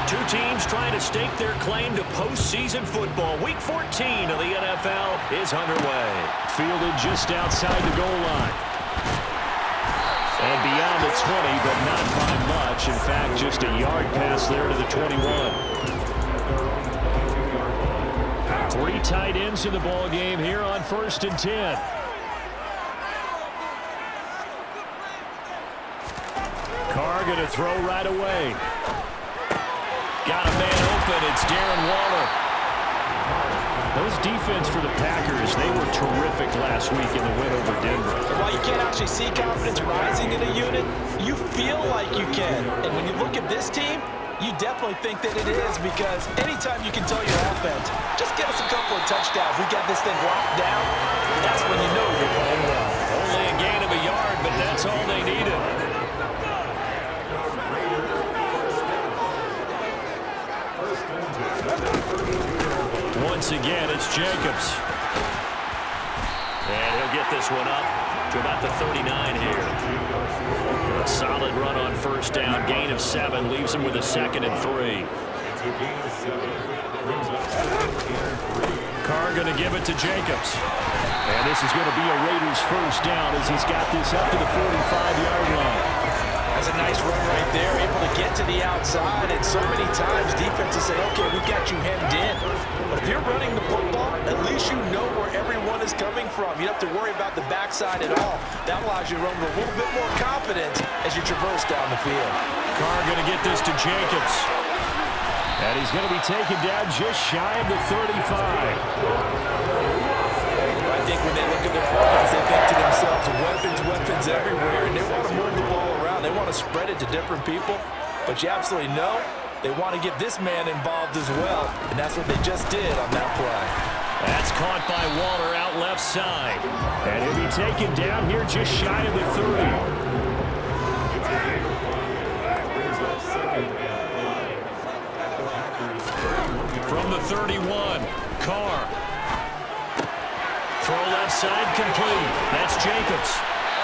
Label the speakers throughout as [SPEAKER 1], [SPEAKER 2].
[SPEAKER 1] Two teams trying to stake their claim to postseason football. Week 14 of the NFL is underway.
[SPEAKER 2] Fielded just outside the goal line. And beyond the 20, but not by much. In fact, just a yard pass there to the 21. 3 tight ends in the ball game here on 1st and 10. Carr going to throw right away. Got a man open. It's Darren Waller. Those defense for the Packers, they were terrific last week in the win over Denver.
[SPEAKER 3] While you can't actually see confidence rising in a unit, you feel like you can. And when you look at this team, you definitely think that it is, because anytime you can tell your offense, just get us a couple of touchdowns, we got this thing locked down, that's when you know you're playing well.
[SPEAKER 1] Only a gain of a yard, but that's all they needed. Once again, it's Jacobs. And he'll get this one up to about the 39 here. A solid run on 1st down. Gain of 7 leaves him with a 2nd and 3. Carr going to give it to Jacobs. And this is going to be a Raiders 1st down as he's got this up to the 45-yard line.
[SPEAKER 3] That's a nice run right there, able to get to the outside, and so many times defenses say, okay, we got you hemmed in. But if you're running the football, at least you know where everyone is coming from. You don't have to worry about the backside at all. That allows you to run with a little bit more confidence as you traverse down the field.
[SPEAKER 1] Carr going to get this to Jacobs.
[SPEAKER 2] And he's going to be taken down just shy of the 35.
[SPEAKER 3] I think when they look at their offense, they think to themselves, weapons everywhere, and they want to move the ball around. They want to spread it to different people, but you absolutely know they want to get this man involved as well, and that's what they just did on that play.
[SPEAKER 1] That's caught by Waller out left side.
[SPEAKER 2] And he'll be taken down here just shy of the 30.
[SPEAKER 1] From the 31, Carr. Throw left side complete. That's Jacobs.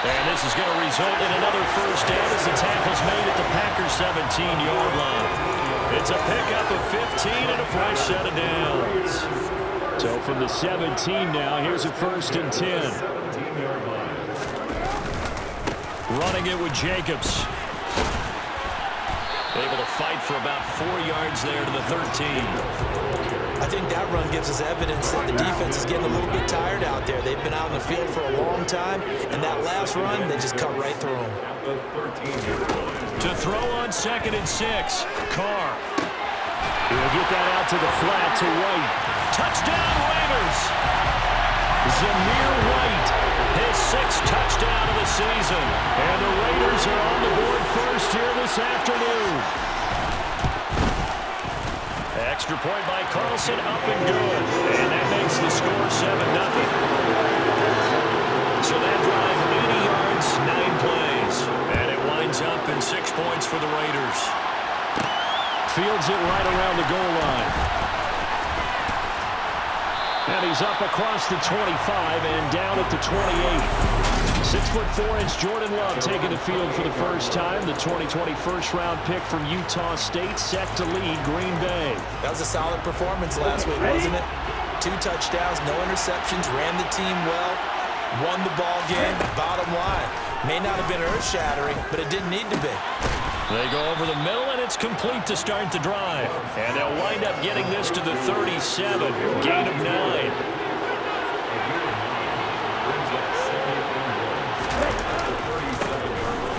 [SPEAKER 1] And this is going to result in another 1st down as the tackle's made at the Packers 17-yard line. It's a pickup of 15 and a fresh set of downs.
[SPEAKER 2] So from the 17 now, here's a 1st and 10.
[SPEAKER 1] Running it with Jacobs. Able to fight for about 4 yards there to the 13.
[SPEAKER 3] I think that run gives us evidence that the defense is getting a little bit tired out there. They've been out in the field for a long time, and that last run, they just cut right through them.
[SPEAKER 1] To throw on 2nd and 6, Carr.
[SPEAKER 2] He'll get that out to the flat to White.
[SPEAKER 1] Touchdown, Raiders! Zamir White, his 6th touchdown of the season. And the Raiders are on the board first here this afternoon. Extra point by Carlson, up and good. And that makes the score 7-0. So that drive, 80 yards, 9 plays. And it winds up in 6 points for the Raiders.
[SPEAKER 2] Fields it right around the goal line. And he's up across the 25 and down at the 28. 6'4" Jordan Love taking the field for the first time. The 2020 first-round pick from Utah State set to lead Green Bay.
[SPEAKER 3] That was a solid performance last week, wasn't it? 2 touchdowns, no interceptions, ran the team well, won the ball game. Bottom line, may not have been earth-shattering, but it didn't need to be.
[SPEAKER 1] They go over the middle, and it's complete to start the drive. And they'll wind up getting this to the 37, gain of 9.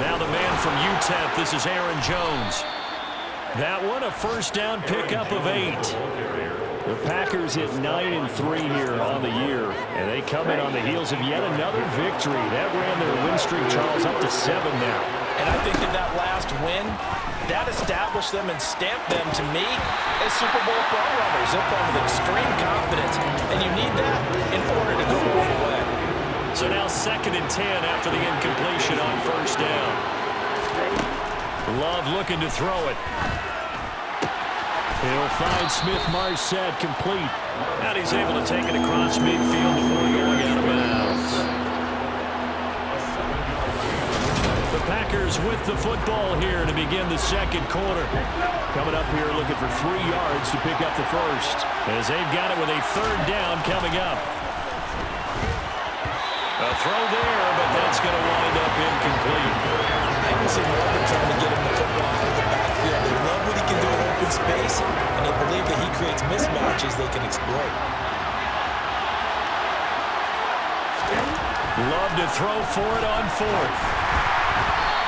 [SPEAKER 1] Now the man from UTEP, this is Aaron Jones. That one, a 1st down pickup of 8.
[SPEAKER 2] The Packers hit 9-3 here on the year, and they come in on the heels of yet another victory. That ran their win streak, Charles, up to 7 now.
[SPEAKER 3] And I think that last win, that established them and stamped them, to me, as Super Bowl front-runners. They're playing with extreme confidence, and you need that in order to go all the way.
[SPEAKER 1] So now 2nd and 10 after the incompletion on 1st down. Love looking to throw it.
[SPEAKER 2] He'll find Smith-Marset complete.
[SPEAKER 1] And he's able to take it across midfield before going out of bounds. The Packers
[SPEAKER 2] Packers with the football here to begin the second quarter. Coming up here looking for 3 yards to pick up the first, as they've got it with a third down coming up. A throw there, but that's going to wind up incomplete.
[SPEAKER 3] I can see Morgan trying to get him the football out of the backfield. They love what he can do in open space, and they believe that he creates mismatches they can exploit.
[SPEAKER 2] Love to throw for it on fourth.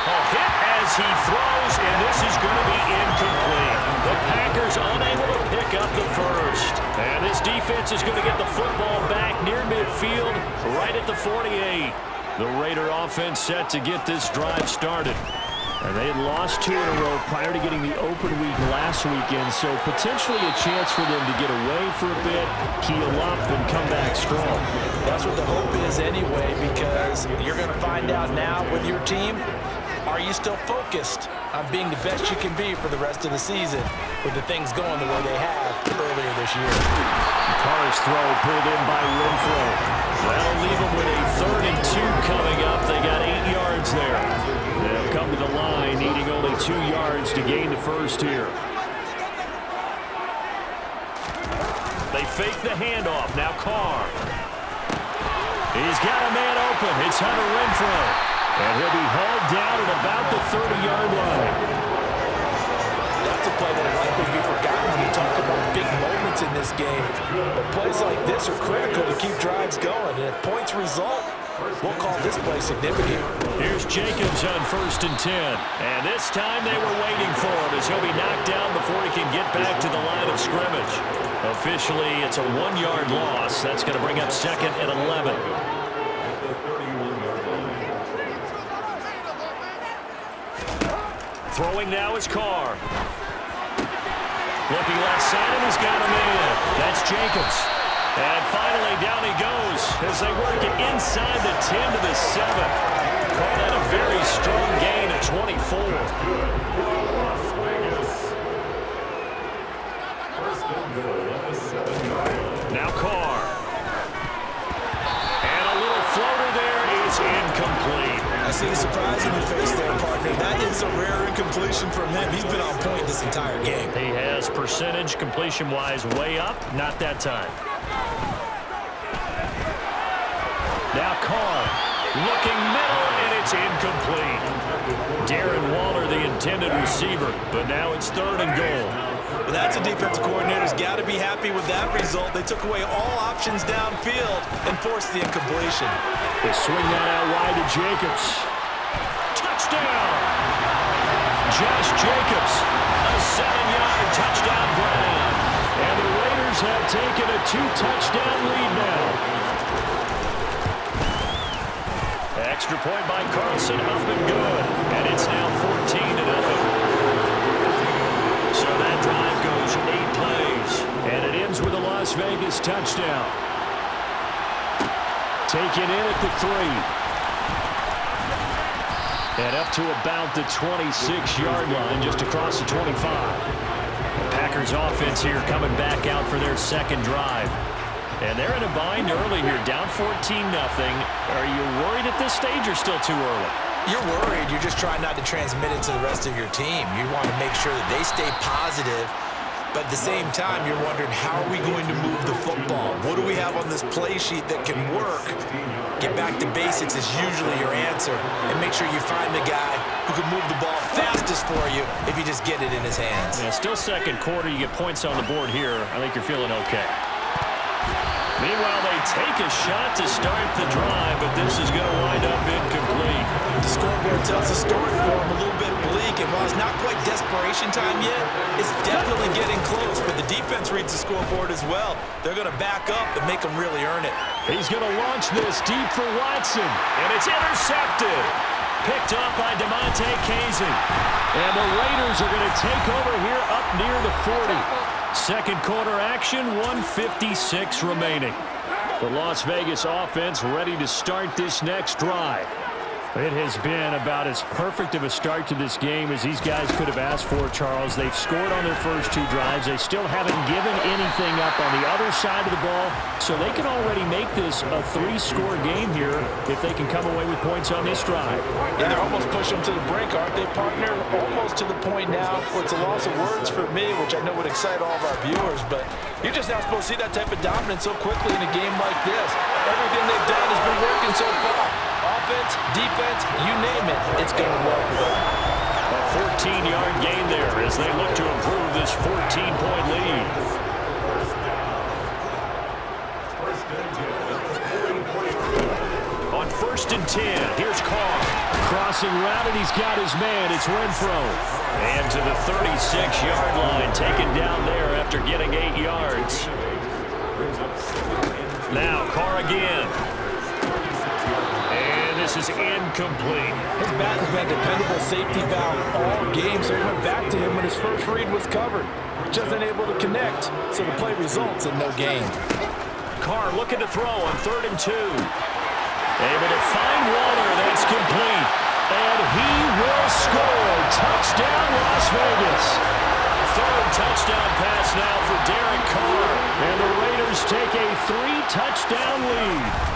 [SPEAKER 2] A hit as he throws, and this is going to be incomplete. The Packers unable to pick up the first. And this defense is going to get the football back near midfield, right at the 48. The Raider offense set to get this drive started. And they had lost 2 in a row prior to getting the open week last weekend, so potentially a chance for them to get away for a bit, keel up, and come back strong.
[SPEAKER 3] That's what the hope is anyway, because you're going to find out now with your team, are you still focused on being the best you can be for the rest of the season with the things going the way they have earlier this year?
[SPEAKER 2] Carr's throw pulled in by Renfro. That'll leave them with a 3rd and 2 coming up. They got 8 yards there. They'll come to the line, needing only 2 yards to gain the first here. They fake the handoff. Now Carr. He's got a man open. It's Hunter Renfro. And he'll be hauled down at about the 30-yard line.
[SPEAKER 3] That's a play that will likely be forgotten when you talk about big moments in this game. But plays like this are critical to keep drives going. And if points result, we'll call this play significant.
[SPEAKER 2] Here's Jacobs on 1st and 10. And this time they were waiting for him as he'll be knocked down before he can get back to the line of scrimmage. Officially, it's a 1-yard loss. That's going to bring up 2nd and 11. Throwing now is Carr. Looking left side, and he's got a man. That's Jacobs. And finally, down he goes as they work it inside the 10 to the 7. Call that a very strong gain of 24. Now Carr. And a little floater there is incomplete.
[SPEAKER 3] I see the surprise in your face there, partner. That is a rare incompletion from him. He's been on point this entire game.
[SPEAKER 2] He has percentage completion-wise way up. Not that time. Now Carr looking middle, and it's incomplete. Darren Waller, the intended receiver, but now it's 3rd and goal.
[SPEAKER 3] Well, that's a defensive coordinator's got to be happy with that result. They took away all options downfield and forced the incompletion.
[SPEAKER 2] They swing that out wide to Jacobs. Touchdown! Josh Jacobs, a 7-yard touchdown grab. And the Raiders have taken a 2-touchdown lead now. Extra point by Carlson, up and good. And it's now 14-0. So that drive goes 8 plays. And it ends with a Las Vegas touchdown. Taken in at the 3. And up to about the 26-yard line, just across the 25. The Packers offense here coming back out for their second drive. And they're in a bind early here, down 14-0. Are you worried at this stage or still too early?
[SPEAKER 3] You're worried. You're just trying not to transmit it to the rest of your team. You want to make sure that they stay positive. But at the same time, you're wondering, how are we going to move the football? What do we have on this play sheet that can work? Get back to basics is usually your answer. And make sure you find the guy who can move the ball fastest for you if you just get it in his hands.
[SPEAKER 2] Yeah, still second quarter. You get points on the board here. I think you're feeling okay. Meanwhile, they take a shot to start the drive, but this is going to wind up incomplete.
[SPEAKER 3] The scoreboard tells a story for him, a little bit bleak, and while it's not quite desperation time yet, it's definitely getting close, but the defense reads the scoreboard as well. They're going to back up and make them really earn it.
[SPEAKER 2] He's going to launch this deep for Watson, and it's intercepted. Picked up by DeMonte Casey. And the Raiders are going to take over here up near the 40. Second quarter action, 1:56 remaining. The Las Vegas offense ready to start this next drive. It has been about as perfect of a start to this game as these guys could have asked for, Charles. They've scored on their first 2 drives. They still haven't given anything up on the other side of the ball, so they can already make this a 3-score game here if they can come away with points on this drive.
[SPEAKER 3] Yeah, they're almost pushing them to the brink, aren't they, partner? Almost to the point now where it's a loss of words for me, which I know would excite all of our viewers, but you're just not supposed to see that type of dominance so quickly in a game like this. Everything they've done has been working so far. Offense, defense, you name it, it's going well for them.
[SPEAKER 2] A 14-yard gain there as they look to improve this 14-point lead. On 1st and 10, here's Carr. Crossing route, and he's got his man. It's Renfro. And to the 36-yard line, taken down there after getting 8 yards. Now Carr again. This is incomplete.
[SPEAKER 3] His back has been a dependable safety valve all game, so he went back to him when his first read was covered. Just unable to connect, so the play results in no gain.
[SPEAKER 2] Carr looking to throw on 3rd and 2. Able to find Waller. That's complete. And he will score. Touchdown, Las Vegas. 3rd touchdown pass now for Derek Carr. And the Raiders take a 3-touchdown lead.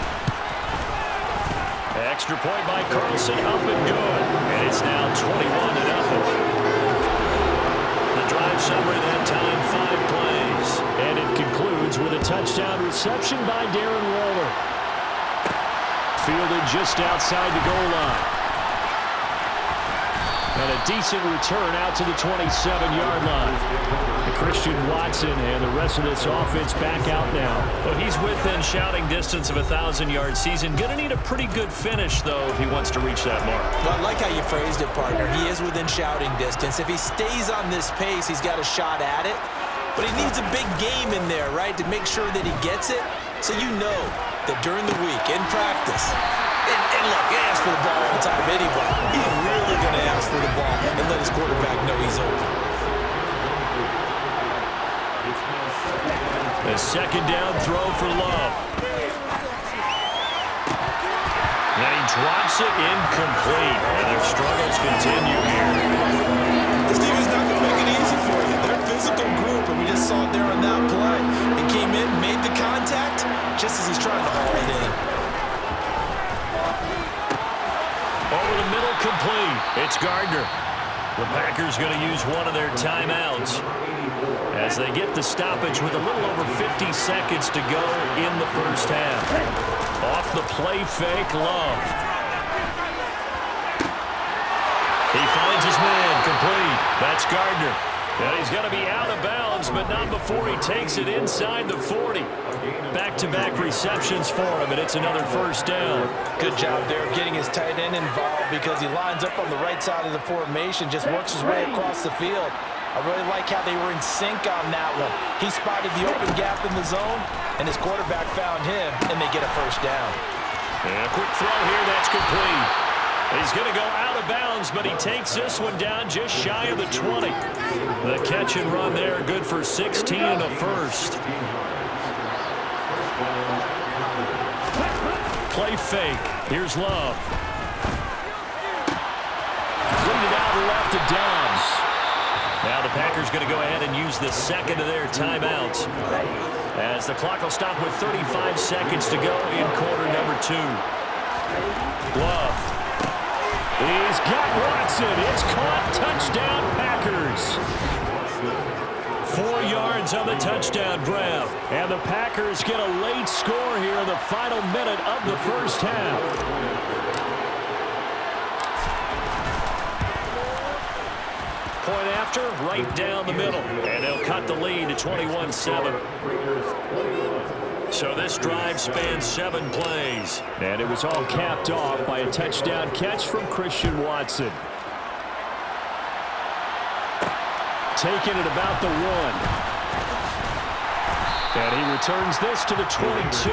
[SPEAKER 2] Extra point by Carlson, up and good. And it's now 21-0. The drive summary that time, 5 plays. And it concludes with a touchdown reception by Darren Waller. Fielded just outside the goal line. And a decent return out to the 27-yard line. Christian Watson and the rest of this offense back out now.
[SPEAKER 1] Well, he's within shouting distance of a 1,000-yard season. Going to need a pretty good finish, though, if he wants to reach that mark.
[SPEAKER 4] Well, I like how you phrased it, partner. He is within shouting distance. If he stays on this pace, he's got a shot at it. But he needs a big game in there, right, to make sure that he gets it. So you know that during the week, in practice, and look, he asks for the ball all the time anyway. He's really going to ask for the ball and let his quarterback know he's open.
[SPEAKER 2] A 2nd down throw for Love. And he drops it incomplete. And their struggles continue here.
[SPEAKER 3] This team is not going to make it easy for you. They're a physical group, and we just saw it there on that play. He came in, made the contact, just as he's trying to haul it in.
[SPEAKER 2] Over the middle, complete. It's Gardner. The Packers going to use one of their timeouts as they get the stoppage with a little over 50 seconds to go in the first half. Off the play fake, Love. He finds his man, complete. That's Gardner. And he's going to be out of bounds, but not before he takes it inside the 40. Back-to-back receptions for him, and it's another first down.
[SPEAKER 3] Good job there of getting his tight end involved because he lines up on the right side of the formation, just works his way across the field. I really like how they were in sync on that one. He spotted the open gap in the zone, and his quarterback found him, and they get a first down.
[SPEAKER 2] And a quick throw here, that's complete. He's going to go out of bounds, but he takes this one down just shy of the 20. The catch and run there, good for 16 and a first. Play fake. Here's Love. Lead it out left to Dobbs. Now the Packers going to go ahead and use the second of their timeouts as the clock will stop with 35 seconds to go in quarter number 2. Love. He's got Watson. It's caught. Touchdown, Packers. 4 yards on the touchdown grab. And the Packers get a late score here in the final minute of the first half. Point after, right down the middle. And they'll cut the lead to 21-7. So this drive spans 7 plays. And it was all capped off by a touchdown catch from Christian Watson. Taking it about the 1. And he returns this to the 22.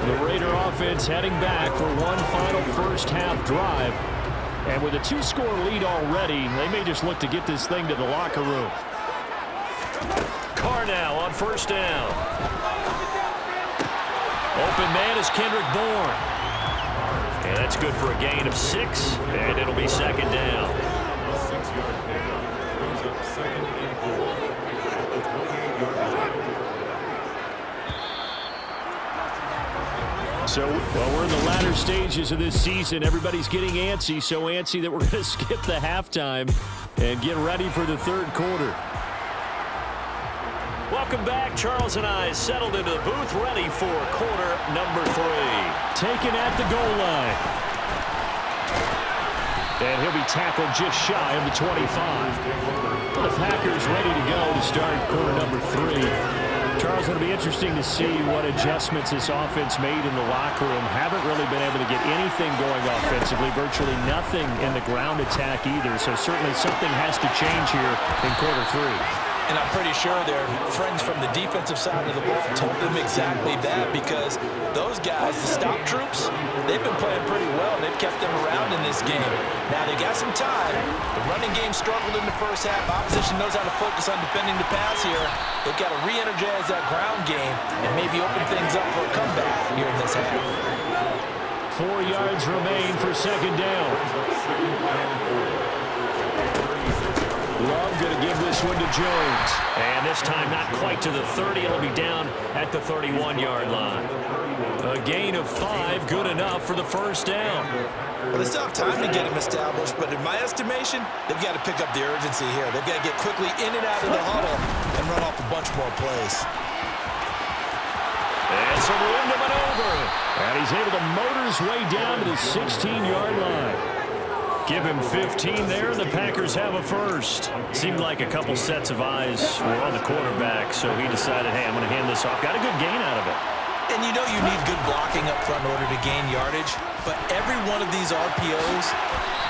[SPEAKER 2] The Raider offense heading back for one final first half drive. And with a 2-score lead already, they may just look to get this thing to the locker room. Carr now on first down. Open man is Kendrick Bourne. And that
[SPEAKER 1] It's good for a gain of 6, and it'll be second down. So, well, we're in the latter stages of this season. Everybody's getting antsy, so antsy that we're going to skip the halftime and get ready for the third quarter. Welcome back. Charles and I settled into the booth, ready for quarter number 3.
[SPEAKER 2] Taken at the goal line. And he'll be tackled just shy of the 25. Well, the Packers ready to go to start quarter number 3. Charles, it'll be interesting to see what adjustments this offense made in the locker room. Haven't really been able to get anything going offensively, virtually nothing in the ground attack either. So certainly something has to change here in quarter 3.
[SPEAKER 4] And I'm pretty sure their friends from the defensive side of the ball told them exactly that, because those guys, the stop troops, they've been playing pretty well. They've kept them around in this game. Now, they got some time. The running game struggled in the first half. Opposition knows how to focus on defending the pass here. They've got to re-energize that ground game and maybe open things up for a comeback here in this half.
[SPEAKER 2] 4 yards remain for second down. Love going to give this one to Jones.
[SPEAKER 1] And this time not quite to the 30. It'll be down at the 31-yard line. A gain of 5, good enough for the first down.
[SPEAKER 4] Well, they still have time to get him established, but in my estimation, they've got to pick up the urgency here. They've got to get quickly in and out of the huddle and run off a bunch more plays.
[SPEAKER 1] And some room to maneuver.
[SPEAKER 2] And he's able to motor his way down to the 16-yard line.
[SPEAKER 1] Give him 15 there, and the Packers have a first. Seemed like a couple sets of eyes were on the quarterback, so he decided, hey, I'm going to hand this off. Got a good gain out of it.
[SPEAKER 4] And you know you need good blocking up front in order to gain yardage, but every one of these RPOs,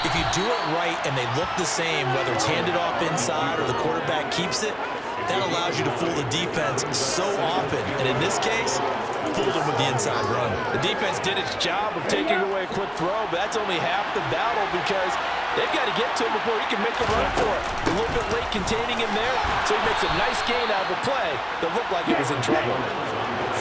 [SPEAKER 4] if you do it right and they look the same, whether it's handed off inside or the quarterback keeps it, that allows you to fool the defense so often. And in this case, fooled him with the inside run.
[SPEAKER 3] The defense did its job of taking away a quick throw, but that's only half the battle because they've got to get to him before he can make a run for it. A little bit late containing him there, so he makes a nice gain out of the play that looked like he was in trouble.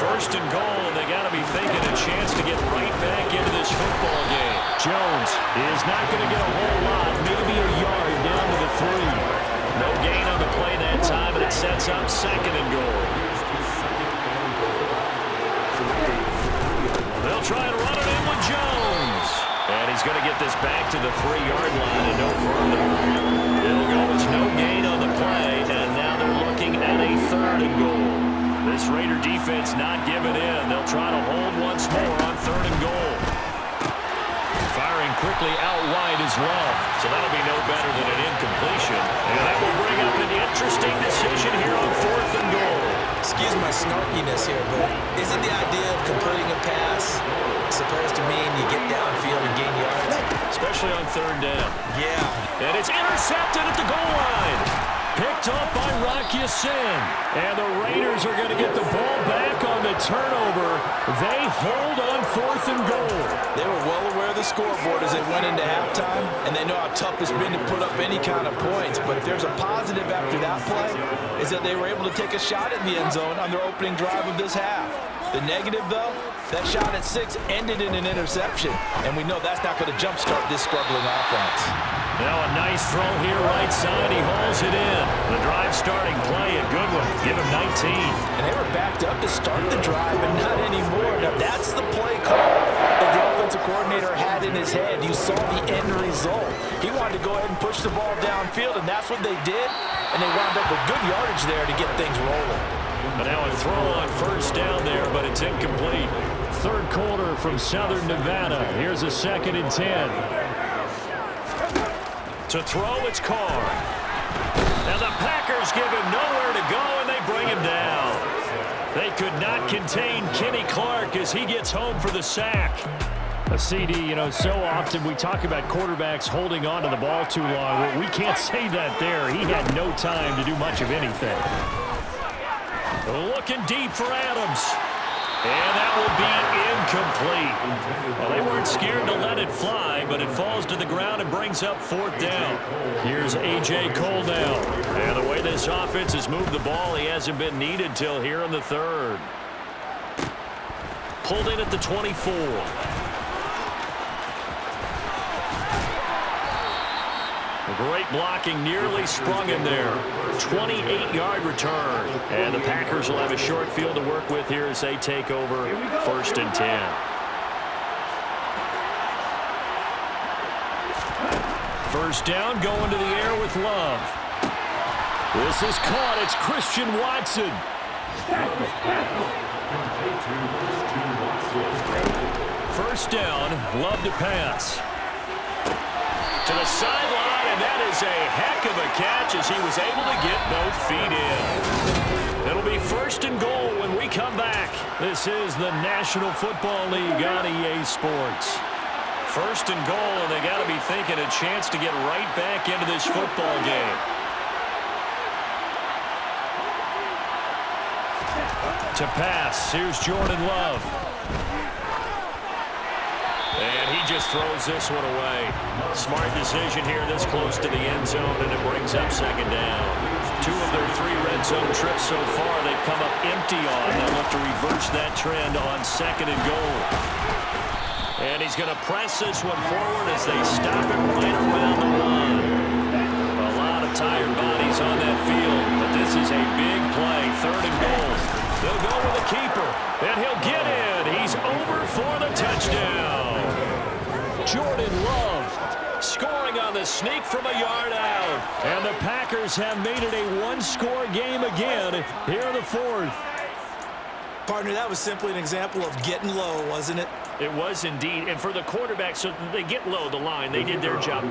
[SPEAKER 1] First and goal, and they got to be thinking a chance to get right back into this football game.
[SPEAKER 2] Jones is not going to get a whole lot, maybe a yard down to the 3.
[SPEAKER 1] No gain on the play that time, and it sets up second and goal. They'll try and run it in with Jones. And he's going to get this back to the 3-yard line and no further. It'll go as no gain on the play, and now they're looking at a third and goal. This Raider defense not giving in. They'll try to hold once more on third and goal. Firing quickly out wide is Love. So that'll be no better than an incompletion. And that will bring up an interesting decision here on fourth and goal.
[SPEAKER 4] Excuse my snarkiness here, but isn't the idea of completing a pass supposed to mean you get downfield and gain yards?
[SPEAKER 1] Especially on third down.
[SPEAKER 4] Yeah.
[SPEAKER 1] And it's intercepted at the goal line.
[SPEAKER 2] Picked up by Rock Ya-Sin. And the Raiders are going to get the ball back on the turnover. They hold on fourth and goal.
[SPEAKER 3] They were well aware of the scoreboard as they went into halftime, and they know how tough it's been to put up any kind of points. But if there's a positive after that play, is that they were able to take a shot at the end zone on their opening drive of this half. The negative, though, that shot at 6 ended in an interception, and we know that's not going to jumpstart this struggling offense.
[SPEAKER 1] Now a nice throw here right side. He hauls it in. The drive starting play, a good one. Give him 19.
[SPEAKER 3] And they were backed up to start the drive, but not anymore. Now that's the play call that the offensive coordinator had in his head. You saw the end result. He wanted to go ahead and push the ball downfield, and that's what they did. And they wound up with good yardage there to get things rolling.
[SPEAKER 1] But now a throw on first down there, but it's incomplete.
[SPEAKER 2] Third quarter from Southern Nevada. Here's a 2nd and 10.
[SPEAKER 1] To throw, it's Carr. Now the Packers give him nowhere to go, and they bring him down. They could not contain Kenny Clark as he gets home for the sack.
[SPEAKER 2] A CD, you know, so often we talk about quarterbacks holding on to the ball too long. Well, we can't say that there. He had no time to do much of anything.
[SPEAKER 1] Looking deep for Adams. And that will be incomplete. Well, they weren't scared to let it fly, but it falls to the ground and brings up fourth down. Here's A.J. Cole now. And the way this offense has moved the ball, he hasn't been needed till here in the third. Pulled in at the 24.
[SPEAKER 2] Great blocking, nearly sprung him there. 28-yard return. And the Packers will have a short field to work with here as they take over 1st and 10. First down, going to the air with Love. This is caught. It's Christian Watson. First down, Love to pass. To the sideline, and that is a heck of a catch as he was able to get both feet in. It'll be 1st and goal when we come back. This is the National Football League on EA Sports. 1st and goal, and they got to be thinking a chance to get right back into this football game. To pass, here's Jordan Love. And he just throws this one away. Smart decision here this close to the end zone, and it brings up 2nd down. 2 of their 3 red zone trips so far they've come up empty on. They'll look to reverse that trend on 2nd and goal. And he's going to press this one forward as they stop it right around the line. A lot of tired bodies on that field, but this is a big play. 3rd and goal. They'll go with the keeper, and he'll get in. He's over for the touchdown. Jordan Love scoring on the sneak from a yard out. And the Packers have made it a one-score game again here in the 4th.
[SPEAKER 4] Partner, that was simply an example of getting low, wasn't it?
[SPEAKER 2] It was indeed. And for the quarterback, so they get low the line. They did their job.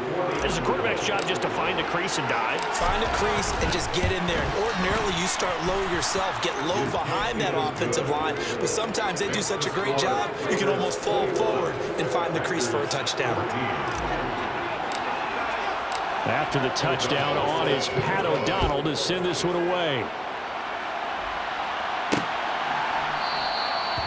[SPEAKER 2] It's the quarterback's job just to find a crease and dive.
[SPEAKER 4] Find a crease and just get in there. And ordinarily, you start low yourself, get low behind that offensive line. But sometimes they do such a great job, you can almost fall forward and find the crease for a touchdown.
[SPEAKER 2] After the touchdown on is Pat O'Donnell to send this one away.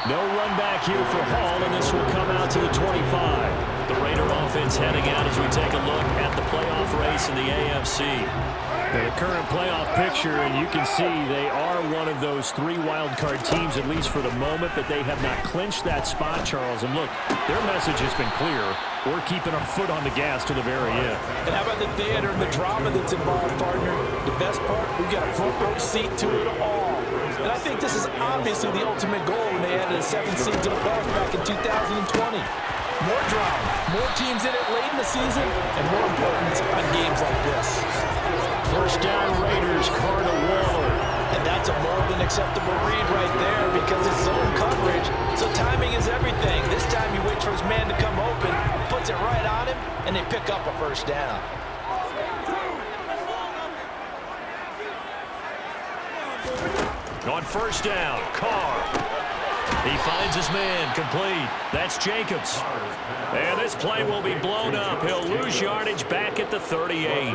[SPEAKER 2] No run back here for Hall, and this will come out to the 25. The Raider offense heading out as we take a look at the playoff race in the AFC. The current playoff picture, and you can see they are one of those 3 wildcard teams, at least for the moment, but they have not clinched that spot, Charles. And look, their message has been clear. We're keeping our foot on the gas to the very end.
[SPEAKER 3] And how about the theater and the drama that's involved, partner? The best part, we've got a front row seat to it all. And I think this is obviously the ultimate goal when they added a 7th seed to the playoffs back in 2020. More drama, more teams in it late in the season, and more importance on games like this.
[SPEAKER 2] First down, Raiders, Carter Waller.
[SPEAKER 3] And that's a more than acceptable read right there because it's zone coverage, so timing is everything. This time he waits for his man to come open, puts it right on him, and they pick up a first down.
[SPEAKER 2] On first down, Carr. He finds his man, complete. That's Jacobs. And this play will be blown up. He'll lose yardage back at the 38.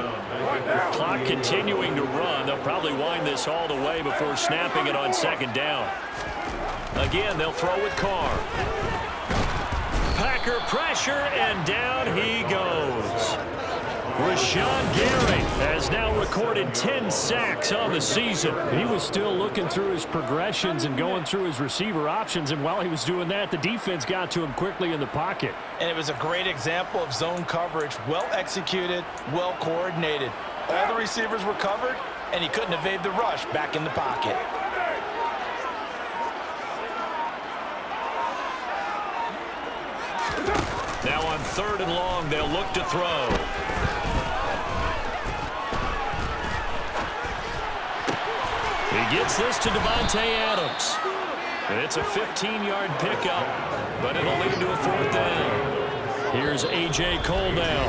[SPEAKER 2] Clock continuing to run. They'll probably wind this all the way before snapping it on 2nd down. Again, they'll throw with Carr. Packer pressure, and down he goes. Rashawn Gary has now recorded 10 sacks on the season. He was still looking through his progressions and going through his receiver options, and while he was doing that, the defense got to him quickly in the pocket.
[SPEAKER 3] And it was a great example of zone coverage, well executed, well coordinated. All the receivers were covered, and he couldn't evade the rush back in the pocket.
[SPEAKER 2] Now on 3rd and long, they'll look to throw. He gets this to Devontae Adams. And it's a 15-yard pickup, but it'll lead to a 4th down. Here's A.J. Cole now.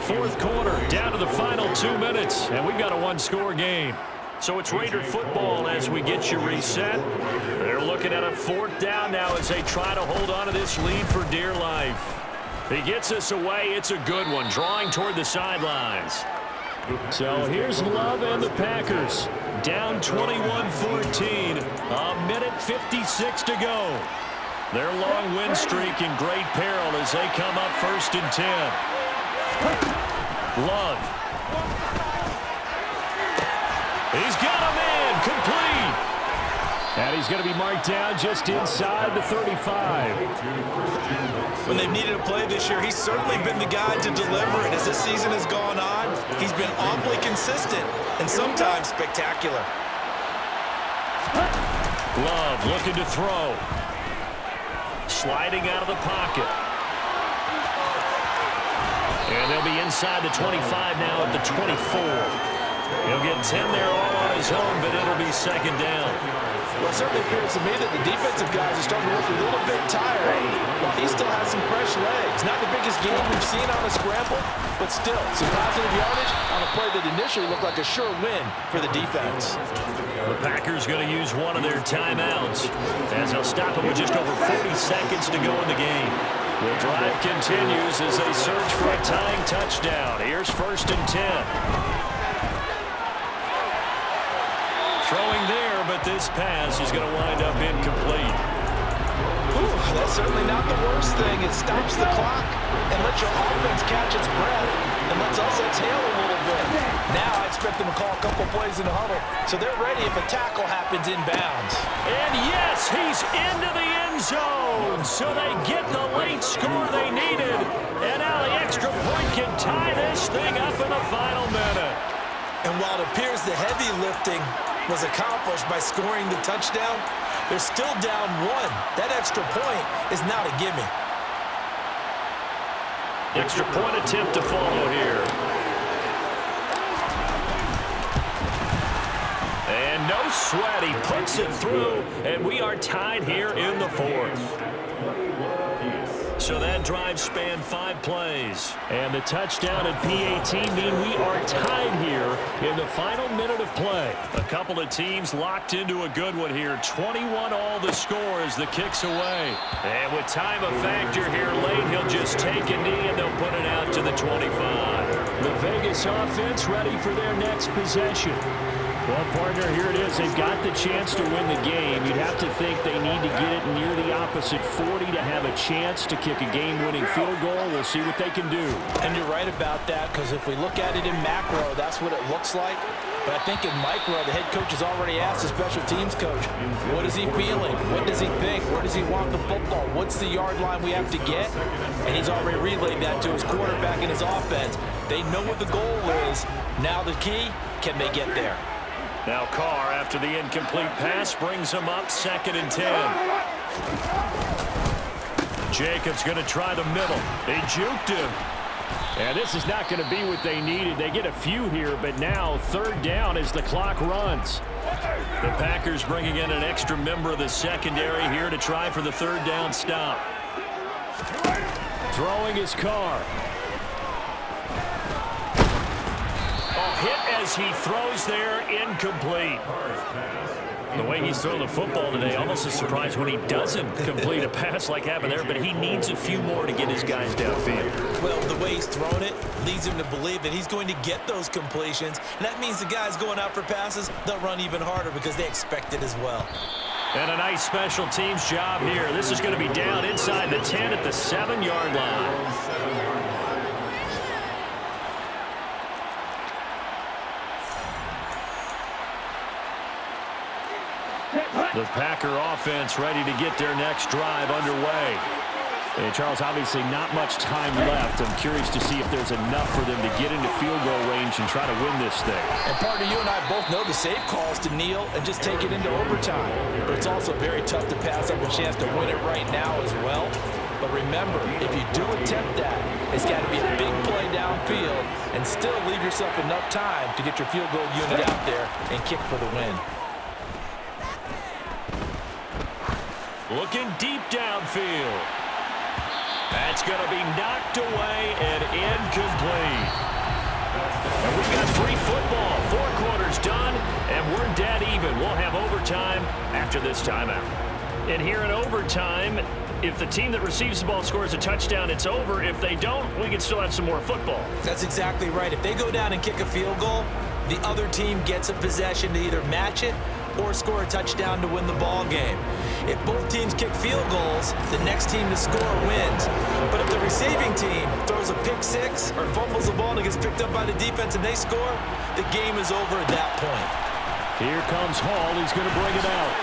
[SPEAKER 2] 4th quarter, down to the final 2 minutes, and we've got a one-score game. So it's Raider football as we get you reset. They're looking at a 4th down now as they try to hold on to this lead for dear life. He gets us away. It's a good one, drawing toward the sidelines. So here's Love and the Packers. Down 21-14. A minute 56 to go. Their long win streak in great peril as they come up 1st and 10. Love. He's got a man complete. And he's going to be marked down just inside the 35.
[SPEAKER 3] When they've needed a play this year, he's certainly been the guy to deliver it. As this season has gone on, he's been awfully consistent and sometimes spectacular.
[SPEAKER 1] Love looking to throw. Sliding out of the pocket. And they'll be inside the 25 now at the 24. He'll get 10 there all on his own, but it'll be second down.
[SPEAKER 3] Well, it certainly appears to me that the defensive guys are starting to look a little bit tired while he still has some fresh legs. Not the biggest game we've seen on a scramble, but still some positive yardage on a play that initially looked like a sure win for the defense.
[SPEAKER 1] The Packers going to use one of their timeouts as they'll stop it with just over 40 seconds to go in the game. The drive continues as they search for a tying touchdown. Here's 1st and 10. Throwing there, but this pass is going to wind up incomplete.
[SPEAKER 3] Ooh, that's certainly not the worst thing. It stops the clock and lets your offense catch its breath and lets us exhale a little bit. Now I expect them to call a couple plays in the huddle, so they're ready if a tackle happens inbounds.
[SPEAKER 1] And yes, he's into the end zone, so they get the late score they needed. And now the extra point can tie this thing up in the final minute.
[SPEAKER 3] And while it appears the heavy lifting was accomplished by scoring the touchdown, they're still down 1. That extra point is not a gimme.
[SPEAKER 1] Extra point attempt to follow here. And no sweat, he puts it through, and we are tied here in the 4th. So that drive spanned 5 plays.
[SPEAKER 2] And the touchdown and PAT mean we are tied here in the final minute of play.
[SPEAKER 1] A couple of teams locked into a good one here. 21 all the score as the kick's away. And with time a factor here late, he'll just take a knee and they'll put it out to the 25.
[SPEAKER 2] The Vegas offense ready for their next possession. Well, partner, here it is. They've got the chance to win the game. You'd have to think they need to get it near the opposite 40 to have a chance to kick a game-winning field goal. We'll see what they can do.
[SPEAKER 3] And you're right about that, because if we look at it in macro, that's what it looks like. But I think in micro, the head coach has already asked the special teams coach, what is he feeling? What does he think? Where does he want the football? What's the yard line we have to get? And he's already relayed that to his quarterback and his offense. They know what the goal is. Now the key, can they get there?
[SPEAKER 1] Now Carr, after the incomplete pass, brings him up 2nd and 10. Jacobs going to try the middle. They juked him.
[SPEAKER 2] And this is not going to be what they needed. They get a few here, but now 3rd down as the clock runs.
[SPEAKER 1] The Packers bringing in an extra member of the secondary here to try for the 3rd down stop.
[SPEAKER 2] Throwing his Carr.
[SPEAKER 1] Hit as he throws there, incomplete. The way he's throwing the football today, almost a surprise when he doesn't complete a pass like happened there, but he needs a few more to get his guys downfield.
[SPEAKER 3] Well, the way he's thrown it leads him to believe that he's going to get those completions, and that means the guys going out for passes, they'll run even harder because they expect it as well.
[SPEAKER 1] And a nice special teams job here. This is going to be down inside the 10 at the 7-yard line. The Packer offense ready to get their next drive underway.
[SPEAKER 2] And Charles, obviously not much time left. I'm curious to see if there's enough for them to get into field goal range and try to win this thing.
[SPEAKER 3] And partner, you and I both know the safe calls to kneel and just take it into overtime. But it's also very tough to pass up a chance to win it right now as well. But remember, if you do attempt that, it's got to be a big play downfield and still leave yourself enough time to get your field goal unit out there and kick for the win.
[SPEAKER 1] Looking deep downfield. That's going to be knocked away and incomplete. And we've got free football. 4 quarters done, and we're dead even. We'll have overtime after this timeout. And here in overtime, if the team that receives the ball scores a touchdown, it's over. If they don't, we can still have some more football.
[SPEAKER 3] That's exactly right. If they go down and kick a field goal, the other team gets a possession to either match it or score a touchdown to win the ball game. If both teams kick field goals, the next team to score wins. But if the receiving team throws a pick six or fumbles the ball and it gets picked up by the defense and they score, the game is over at that point.
[SPEAKER 2] Here comes Hall. He's going to bring it out.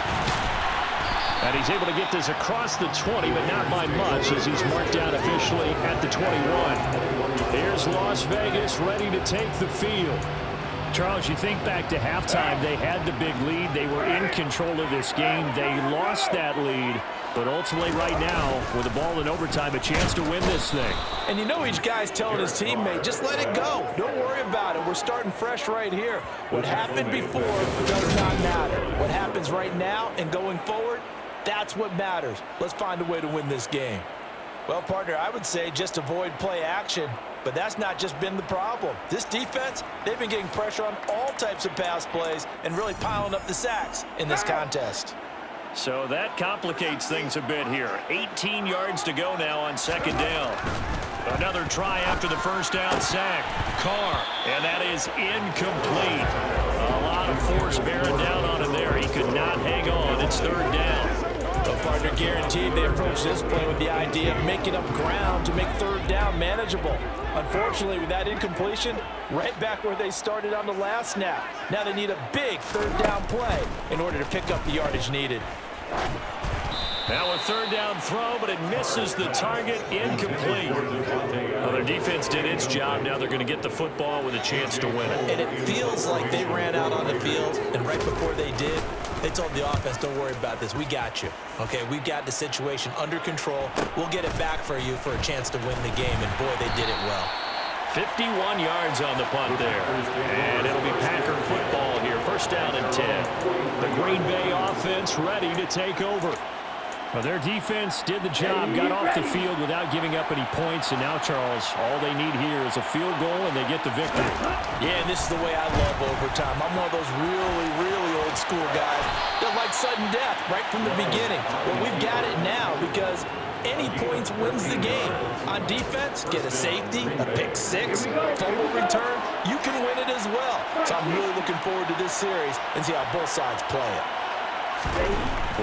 [SPEAKER 2] And he's able to get this across the 20, but not by much as he's marked down officially at the 21. Here's Las Vegas ready to take the field.
[SPEAKER 1] Charles, you think back to halftime, they had the big lead. They were in control of this game. They lost that lead. But ultimately right now, with the ball in overtime, a chance to win this thing.
[SPEAKER 3] And you know each guy's telling his teammate, just let it go. Don't worry about it. We're starting fresh right here. What happened before does not matter. What happens right now and going forward, that's what matters. Let's find a way to win this game. Well, partner, I would say just avoid play action. But that's not just been the problem. This defense, they've been getting pressure on all types of pass plays and really piling up the sacks in this contest.
[SPEAKER 1] So that complicates things a bit here. 18 yards to go now on second down. Another try after the first down sack. Carr, and that is incomplete. A lot of force bearing down on him there. He could not hang on. It's third down.
[SPEAKER 3] Well, partner, guaranteed they approach this play with the idea of making up ground to make third down manageable. Unfortunately, with that incompletion, right back where they started on the last snap. Now they need a big third down play in order to pick up the yardage needed.
[SPEAKER 1] Now a third down throw, but it misses the target, incomplete. Well, their defense did its job. Now they're going to get the football with a chance to win it.
[SPEAKER 4] And it feels like they ran out on the field, and right before they did, they told the offense, don't worry about this. We got you. Okay, we've got the situation under control. We'll get it back for you for a chance to win the game, and boy, they did it well.
[SPEAKER 1] 51 yards on the punt there. And it'll be Packer football here. First down and 10.
[SPEAKER 2] The Green Bay offense ready to take over. Well, their defense did the job, got off the field without giving up any points, and now, Charles, all they need here is a field goal, and they get the victory.
[SPEAKER 3] Yeah, and this is the way I love overtime. I'm one of those really, really old school guys that like sudden death right from the beginning. Well, we've got it now because any points wins the game. On defense, get a safety, a pick six, fumble return, you can win it as well. So I'm really looking forward to this series and see how both sides play it.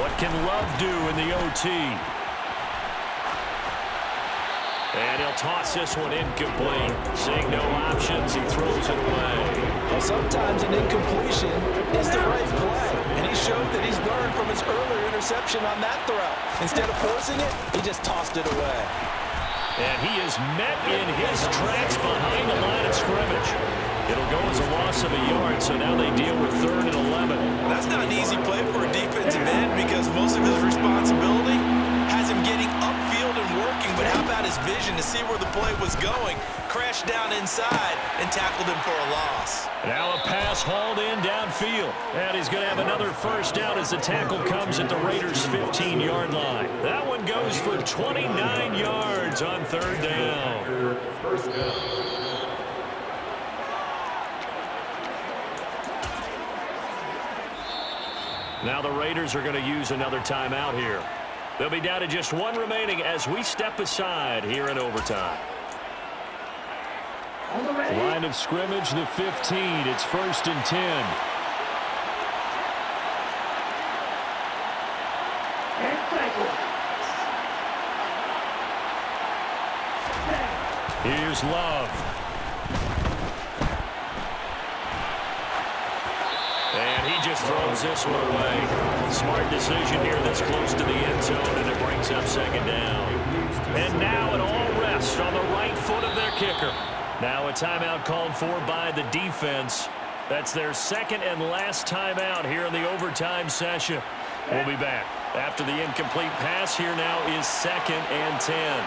[SPEAKER 1] What can Love do in the OT? And he'll toss this one incomplete. Seeing no options, he throws it away.
[SPEAKER 3] Well, sometimes an incompletion is the right play. And he showed that he's learned from his earlier interception on that throw. Instead of forcing it, he just tossed it away.
[SPEAKER 1] And he is met in his tracks behind the line of scrimmage. It'll go as a loss of a yard, so now they deal with 3rd and 11.
[SPEAKER 4] That's not an easy play for a defensive end because most of his responsibility has him getting upfield and working, but how about his vision to see where the play was going, crashed down inside, and tackled him for a loss.
[SPEAKER 1] Now a pass hauled in downfield. And he's going to have another first down as the tackle comes at the Raiders' 15-yard line. That one goes for 29 yards on 3rd down. Now the Raiders are going to use another timeout here. They'll be down to just one remaining as we step aside here in overtime.
[SPEAKER 2] Line of scrimmage, the 15. It's 1st and 10. Here's Love.
[SPEAKER 1] And he just throws this one away. Smart decision here that's close to the end zone, and it brings up 2nd down. And now it all rests on the right foot of their kicker. Now a timeout called for by the defense. That's their 2nd and last timeout here in the overtime session. We'll be back after the incomplete pass. Here now is 2nd and 10.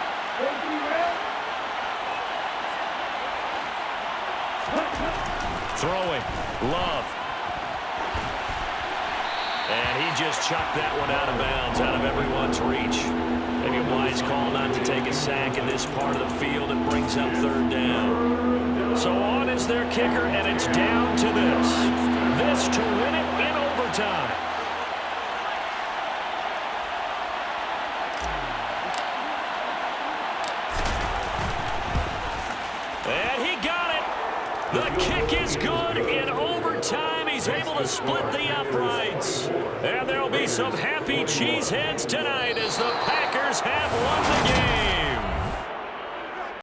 [SPEAKER 1] Throwing, Love. And he just chucked that one out of bounds, out of everyone's reach. Maybe a wise call not to take a sack in this part of the field. It brings up 3rd down. So on is their kicker, and it's down to this. This to win it in overtime. And he got it. The kick is good in overtime. He's able to split the uprights. And there'll be some happy cheeseheads tonight as the Packers have won the game.